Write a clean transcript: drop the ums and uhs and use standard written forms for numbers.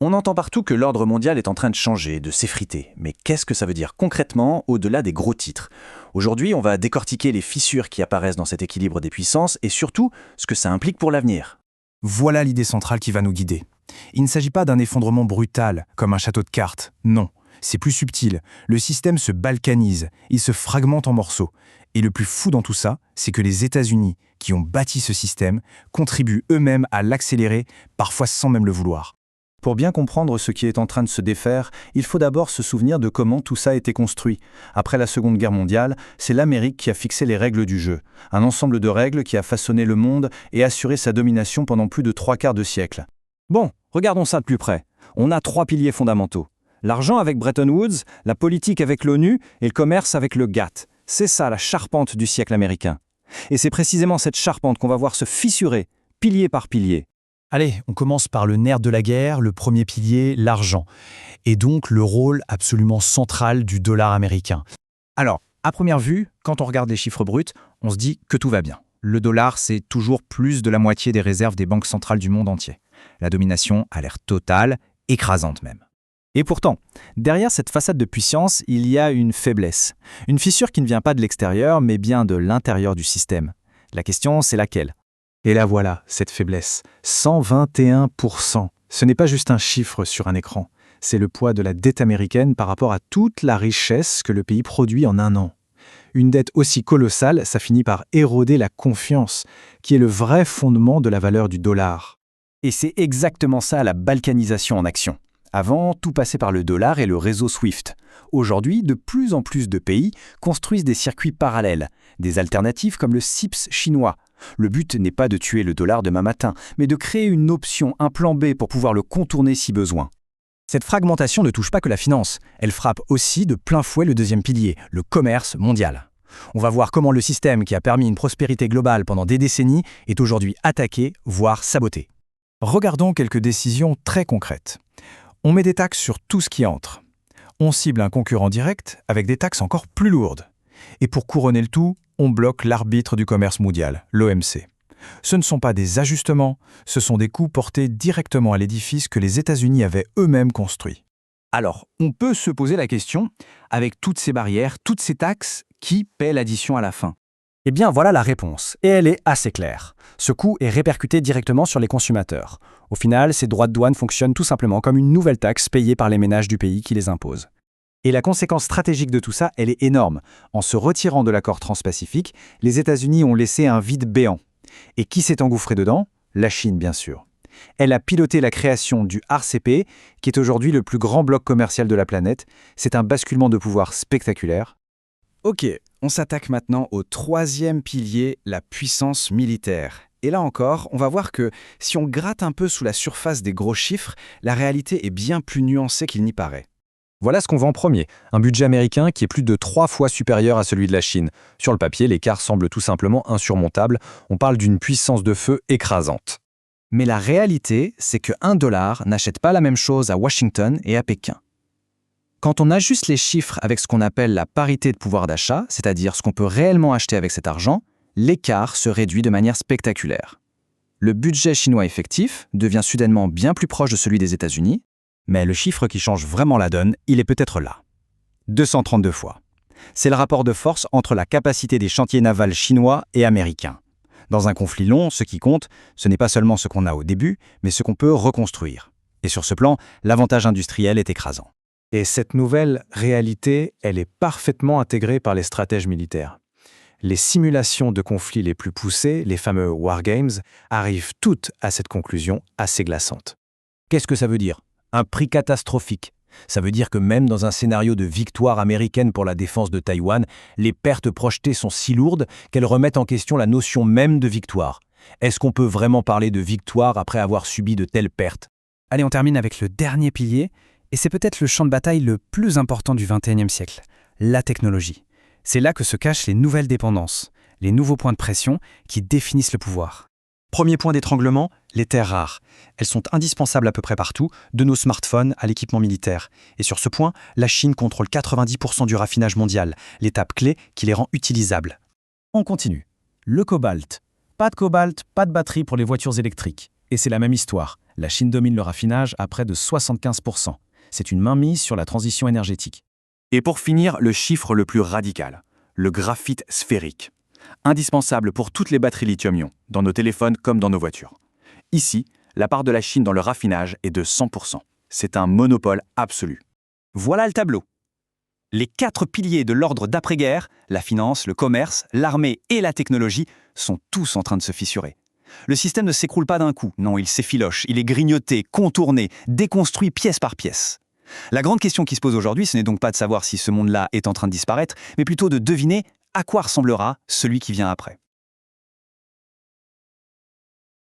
On entend partout que l'ordre mondial est en train de changer, de s'effriter. Mais qu'est-ce que ça veut dire concrètement au-delà des gros titres? Aujourd'hui, on va décortiquer les fissures qui apparaissent dans cet équilibre des puissances et surtout ce que ça implique pour l'avenir. Voilà l'idée centrale qui va nous guider. Il ne s'agit pas d'un effondrement brutal, comme un château de cartes, non. C'est plus subtil. Le système se balkanise, il se fragmente en morceaux. Et le plus fou dans tout ça, c'est que les États-Unis, qui ont bâti ce système, contribuent eux-mêmes à l'accélérer, parfois sans même le vouloir. Pour bien comprendre ce qui est en train de se défaire, il faut d'abord se souvenir de comment tout ça a été construit. Après la Seconde Guerre mondiale, c'est l'Amérique qui a fixé les règles du jeu. Un ensemble de règles qui a façonné le monde et assuré sa domination pendant plus de 3/4 de siècle. Bon, regardons ça de plus près. On a 3 piliers fondamentaux. L'argent avec Bretton Woods, la politique avec l'ONU et le commerce avec le GATT. C'est ça la charpente du siècle américain. Et c'est précisément cette charpente qu'on va voir se fissurer, pilier par pilier. Allez, on commence par le nerf de la guerre, le premier pilier, l'argent. Et donc le rôle absolument central du dollar américain. Alors, à première vue, quand on regarde les chiffres bruts, on se dit que tout va bien. Le dollar, c'est toujours plus de la moitié des réserves des banques centrales du monde entier. La domination a l'air totale, écrasante même. Et pourtant, derrière cette façade de puissance, il y a une faiblesse. Une fissure qui ne vient pas de l'extérieur, mais bien de l'intérieur du système. La question, c'est laquelle? Et là voilà, cette faiblesse. 121%. Ce n'est pas juste un chiffre sur un écran. C'est le poids de la dette américaine par rapport à toute la richesse que le pays produit en un an. Une dette aussi colossale, ça finit par éroder la confiance, qui est le vrai fondement de la valeur du dollar. Et c'est exactement ça la balkanisation en action. Avant, tout passait par le dollar et le réseau SWIFT. Aujourd'hui, de plus en plus de pays construisent des circuits parallèles, des alternatives comme le CIPS chinois. Le but n'est pas de tuer le dollar demain matin, mais de créer une option, un plan B pour pouvoir le contourner si besoin. Cette fragmentation ne touche pas que la finance, elle frappe aussi de plein fouet le deuxième pilier, le commerce mondial. On va voir comment le système qui a permis une prospérité globale pendant des décennies est aujourd'hui attaqué, voire saboté. Regardons quelques décisions très concrètes. On met des taxes sur tout ce qui entre. On cible un concurrent direct avec des taxes encore plus lourdes. Et pour couronner le tout, on bloque l'arbitre du commerce mondial, l'OMC. Ce ne sont pas des ajustements, ce sont des coûts portés directement à l'édifice que les États-Unis avaient eux-mêmes construit. Alors, on peut se poser la question, avec toutes ces barrières, toutes ces taxes, qui paie l'addition à la fin? Eh bien, voilà la réponse, et elle est assez claire. Ce coût est répercuté directement sur les consommateurs. Au final, ces droits de douane fonctionnent tout simplement comme une nouvelle taxe payée par les ménages du pays qui les impose. Et la conséquence stratégique de tout ça, elle est énorme. En se retirant de l'accord transpacifique, les États-Unis ont laissé un vide béant. Et qui s'est engouffré dedans? La Chine, bien sûr. Elle a piloté la création du RCEP, qui est aujourd'hui le plus grand bloc commercial de la planète. C'est un basculement de pouvoir spectaculaire. Ok, on s'attaque maintenant au troisième pilier, la puissance militaire. Et là encore, on va voir que si on gratte un peu sous la surface des gros chiffres, la réalité est bien plus nuancée qu'il n'y paraît. Voilà ce qu'on voit en premier, un budget américain qui est plus de 3 fois supérieur à celui de la Chine. Sur le papier, l'écart semble tout simplement insurmontable, on parle d'une puissance de feu écrasante. Mais la réalité, c'est que $1 n'achète pas la même chose à Washington et à Pékin. Quand on ajuste les chiffres avec ce qu'on appelle la parité de pouvoir d'achat, c'est-à-dire ce qu'on peut réellement acheter avec cet argent, l'écart se réduit de manière spectaculaire. Le budget chinois effectif devient soudainement bien plus proche de celui des États-Unis, mais le chiffre qui change vraiment la donne, il est peut-être là. 232 fois. C'est le rapport de force entre la capacité des chantiers navals chinois et américains. Dans un conflit long, ce qui compte, ce n'est pas seulement ce qu'on a au début, mais ce qu'on peut reconstruire. Et sur ce plan, l'avantage industriel est écrasant. Et cette nouvelle réalité, elle est parfaitement intégrée par les stratèges militaires. Les simulations de conflits les plus poussées, les fameux wargames, arrivent toutes à cette conclusion assez glaçante. Qu'est-ce que ça veut dire? Un prix catastrophique. Ça veut dire que même dans un scénario de victoire américaine pour la défense de Taïwan, les pertes projetées sont si lourdes qu'elles remettent en question la notion même de victoire. Est-ce qu'on peut vraiment parler de victoire après avoir subi de telles pertes? Allez, on termine avec le dernier pilier, et c'est peut-être le champ de bataille le plus important du XXIe siècle, la technologie. C'est là que se cachent les nouvelles dépendances, les nouveaux points de pression qui définissent le pouvoir. Premier point d'étranglement, les terres rares. Elles sont indispensables à peu près partout, de nos smartphones à l'équipement militaire. Et sur ce point, la Chine contrôle 90% du raffinage mondial, l'étape clé qui les rend utilisables. On continue. Le cobalt. Pas de cobalt, pas de batterie pour les voitures électriques. Et c'est la même histoire. La Chine domine le raffinage à près de 75%. C'est une mainmise sur la transition énergétique. Et pour finir, le chiffre le plus radical, le graphite sphérique. Indispensable pour toutes les batteries lithium-ion, dans nos téléphones comme dans nos voitures. Ici, la part de la Chine dans le raffinage est de 100%. C'est un monopole absolu. Voilà le tableau. Les 4 piliers de l'ordre d'après-guerre, la finance, le commerce, l'armée et la technologie, sont tous en train de se fissurer. Le système ne s'écroule pas d'un coup, non, il s'effiloche, il est grignoté, contourné, déconstruit pièce par pièce. La grande question qui se pose aujourd'hui, ce n'est donc pas de savoir si ce monde-là est en train de disparaître, mais plutôt de deviner à quoi ressemblera celui qui vient après.